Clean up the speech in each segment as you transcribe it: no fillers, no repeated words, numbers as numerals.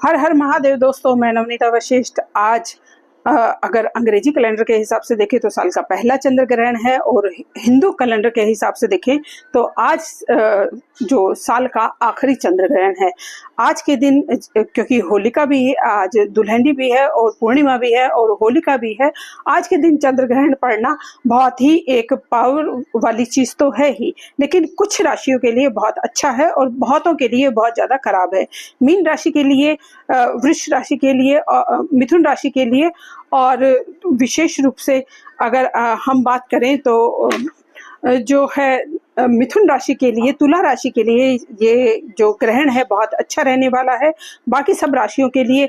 हर हर महादेव दोस्तों, मैं नवनीता वशिष्ठ। आज अगर अंग्रेजी कैलेंडर के हिसाब से देखें तो साल का पहला चंद्र ग्रहण है, और हिंदू कैलेंडर के हिसाब से देखें तो आज जो साल का आखिरी चंद्र ग्रहण है। आज के दिन क्योंकि होलिका भी है, आज दुल्हनी भी है और पूर्णिमा भी है और होलिका भी है, आज के दिन चंद्र ग्रहण पड़ना बहुत ही एक पावर वाली चीज तो है ही, लेकिन कुछ राशियों के लिए बहुत अच्छा है और बहुतों के लिए बहुत ज्यादा खराब है। मीन राशि के लिए, वृष राशि के लिए, मिथुन राशि के लिए, और विशेष रूप से अगर हम बात करें तो जो है मिथुन राशि के लिए, तुला राशि के लिए ये जो ग्रहण है बहुत अच्छा रहने वाला है। बाकी सब राशियों के लिए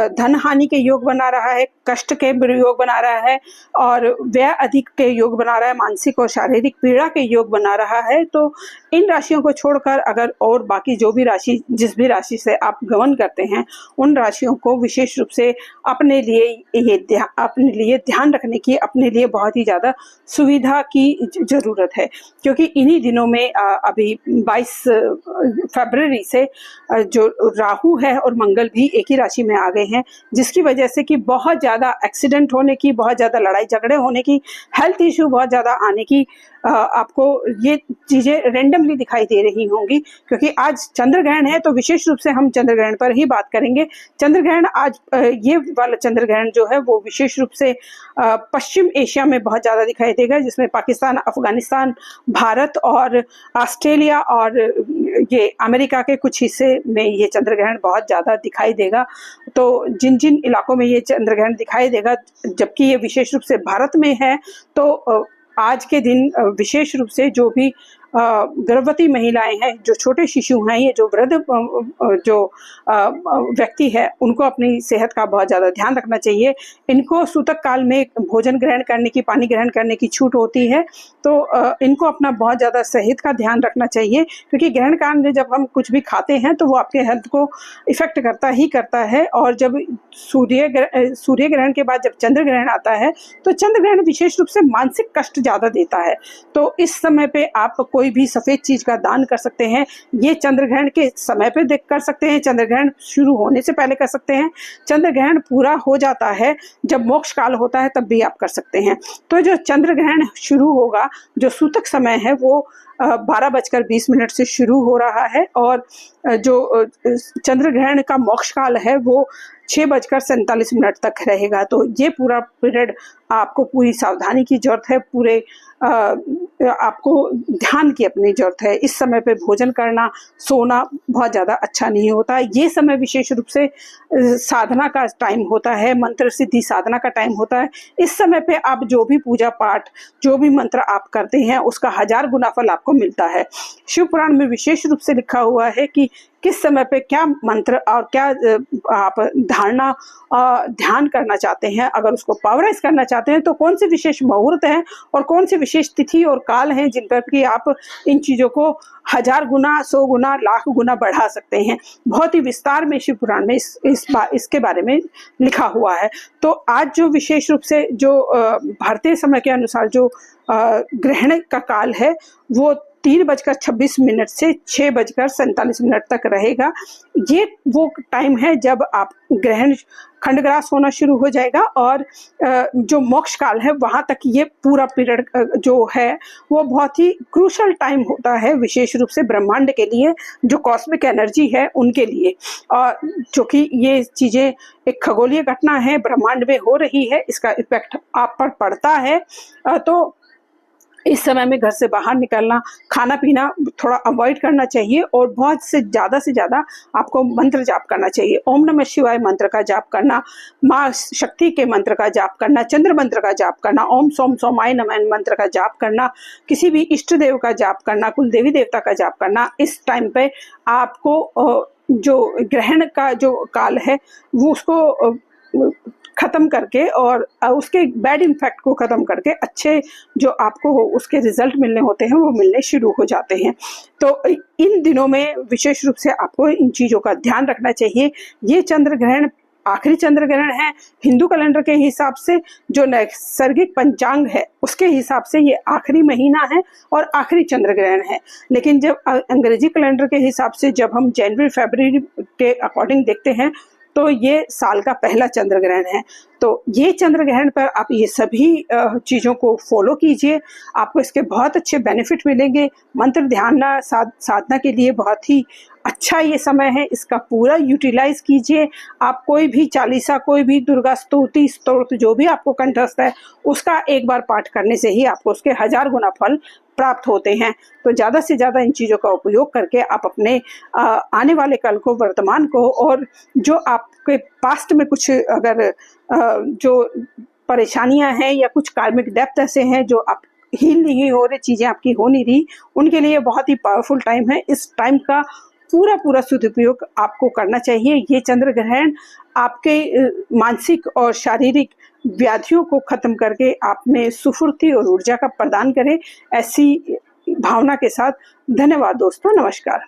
धन हानि के योग बना रहा है, कष्ट के योग बना रहा है, और व्यय अधिक के योग बना रहा है, मानसिक और शारीरिक पीड़ा के योग बना रहा है। तो इन राशियों को छोड़कर अगर और बाकी जो भी राशि, जिस भी राशि से आप गमन करते हैं, उन राशियों को विशेष रूप से अपने लिए ध्यान रखने की, अपने लिए बहुत ही ज्यादा सुविधा की जरूरत है। क्योंकि इन्हीं दिनों में अभी 22 फरवरी से जो राहु है और मंगल भी एक ही राशि में आ गए हैं, जिसकी वजह से कि बहुत ज्यादा एक्सीडेंट होने की, बहुत ज्यादा लड़ाई झगड़े होने की, हेल्थ इश्यू बहुत ज्यादा आने की आपको ये चीजें रेंडमली दिखाई दे रही होंगी। क्योंकि आज चंद्र ग्रहण है तो विशेष रूप से हम चंद्र ग्रहण पर ही बात करेंगे। चंद्र ग्रहण आज ये वाला चंद्र ग्रहण जो है वो विशेष रूप से पश्चिम एशिया में बहुत ज्यादा दिखाई देगा, जिसमें पाकिस्तान, अफगानिस्तान, भारत और ऑस्ट्रेलिया और ये अमेरिका के कुछ हिस्से में ये चंद्र ग्रहण बहुत ज्यादा दिखाई देगा। तो जिन जिन इलाकों में ये चंद्र ग्रहण दिखाई देगा, जबकि ये विशेष रूप से भारत में है, तो आज के दिन विशेष रूप से जो भी गर्भवती महिलाएं हैं, जो छोटे शिशु हैं, ये जो वृद्ध जो व्यक्ति है, उनको अपनी सेहत का बहुत ज़्यादा ध्यान रखना चाहिए। इनको सूतक काल में भोजन ग्रहण करने की, पानी ग्रहण करने की छूट होती है, तो इनको अपना बहुत ज़्यादा सेहत का ध्यान रखना चाहिए। क्योंकि ग्रहण काल में जब हम कुछ भी खाते हैं तो वो आपके हेल्थ को इफेक्ट करता ही करता है। और जब सूर्य ग्रहण के बाद जब चंद्र ग्रहण आता है तो चंद्र ग्रहण विशेष रूप से मानसिक कष्ट ज़्यादा देता है। तो इस समय पे आप कोई भी सफेद चीज का दान कर सकते हैं। ये चंद्र ग्रहण के समय पे देख कर सकते हैं, चंद्र ग्रहण शुरू होने से पहले कर सकते हैं, चंद्र ग्रहण पूरा हो जाता है जब मोक्ष काल होता है तब भी आप कर सकते हैं। तो जो चंद्र ग्रहण शुरू होगा, जो सूतक समय है वो 12:20 से शुरू हो रहा है, और जो चंद्र ग्रहण का मोक्ष काल है वो 6:47 तक रहेगा। तो ये पूरा पीरियड आपको पूरी सावधानी की जरूरत है, पूरे आपको ध्यान की अपनी जरूरत है। इस समय पे भोजन करना, सोना बहुत ज़्यादा अच्छा नहीं होता। ये समय विशेष रूप से साधना का टाइम होता है, मंत्र सिद्धि साधना का टाइम होता है। इस समय पे आप जो भी पूजा पाठ, जो भी मंत्र आप करते हैं, उसका 1000 गुना फल आपको मिलता है। शिव पुराण में विशेष रूप से लिखा हुआ है कि किस समय पे क्या मंत्र और क्या आप धारणा ध्यान करना चाहते हैं। अगर उसको पावराइज करना चाहते हैं तो कौन से विशेष मुहूर्त हैं और कौन से विशेष तिथि और काल हैं जिन पर कि आप इन चीजों को 1000 गुना, 100 गुना, लाख गुना बढ़ा सकते हैं। बहुत ही विस्तार में शिव पुराण में इसके बारे में लिखा हुआ है। तो आज जो विशेष रूप से जो भारतीय समय के अनुसार जो ग्रहण का काल है वो 3:26 से 6:47 तक रहेगा। ये वो टाइम है जब आप ग्रहण खंडग्रास होना शुरू हो जाएगा, और जो मोक्ष काल है वहां तक ये पूरा पीरियड जो है वो बहुत ही क्रूशल टाइम होता है, विशेष रूप से ब्रह्मांड के लिए, जो कॉस्मिक एनर्जी है उनके लिए। और जो कि ये चीजें एक खगोलीय घटना है, ब्रह्मांड में हो रही है, इसका इफेक्ट आप पर पड़ता है। तो इस समय में घर से बाहर निकलना, खाना पीना थोड़ा अवॉइड करना चाहिए, और बहुत से ज्यादा आपको मंत्र जाप करना चाहिए। ओम नमः शिवाय मंत्र का जाप करना, माँ शक्ति के मंत्र का जाप करना, चंद्र मंत्र का जाप करना, ओम सोम सोमाय नमः मंत्र का जाप करना, किसी भी इष्ट देव का जाप करना, कुल देवी देवता का जाप करना। इस टाइम पे आपको जो ग्रहण का जो काल है वो उसको खत्म करके और उसके बैड इम्पैक्ट को खत्म करके अच्छे जो आपको उसके रिजल्ट मिलने होते हैं वो मिलने शुरू हो जाते हैं। तो इन दिनों में विशेष रूप से आपको इन चीज़ों का ध्यान रखना चाहिए। ये चंद्र ग्रहण आखिरी चंद्र ग्रहण है। हिंदू कैलेंडर के हिसाब से जो नैसर्गिक पंचांग है उसके हिसाब से ये आखिरी महीना है और आखिरी चंद्र ग्रहण है। लेकिन जब अंग्रेजी कैलेंडर के हिसाब से जब हम जनवरी फरवरी के अकॉर्डिंग देखते हैं तो ये साल का पहला चंद्र ग्रहण है। तो ये चंद्र ग्रहण पर आप ये सभी चीज़ों को फॉलो कीजिए, आपको इसके बहुत अच्छे बेनिफिट मिलेंगे। मंत्र ध्यान साधना के लिए बहुत ही अच्छा ये समय है, इसका पूरा यूटिलाइज कीजिए। आप कोई भी चालीसा, कोई भी दुर्गा स्तुति स्तोत्र जो भी आपको कंठस्थ है उसका एक बार पाठ करने से ही आपको उसके 1000 गुना फल प्राप्त होते हैं। तो ज़्यादा से ज़्यादा इन चीज़ों का उपयोग करके आप अपने आने वाले कल को, वर्तमान को, और जो आपके पास्ट में कुछ अगर जो परेशानियां हैं या कुछ कार्मिक डेप्थ ऐसे हैं जो आप हील नहीं हो रही, चीज़ें आपकी हो नहीं रही, उनके लिए बहुत ही पावरफुल टाइम है। इस टाइम का पूरा सदुपयोग आपको करना चाहिए। ये चंद्र ग्रहण आपके मानसिक और शारीरिक व्याधियों को खत्म करके आप में सुफुर्ती और ऊर्जा का प्रदान करे, ऐसी भावना के साथ। धन्यवाद दोस्तों, नमस्कार।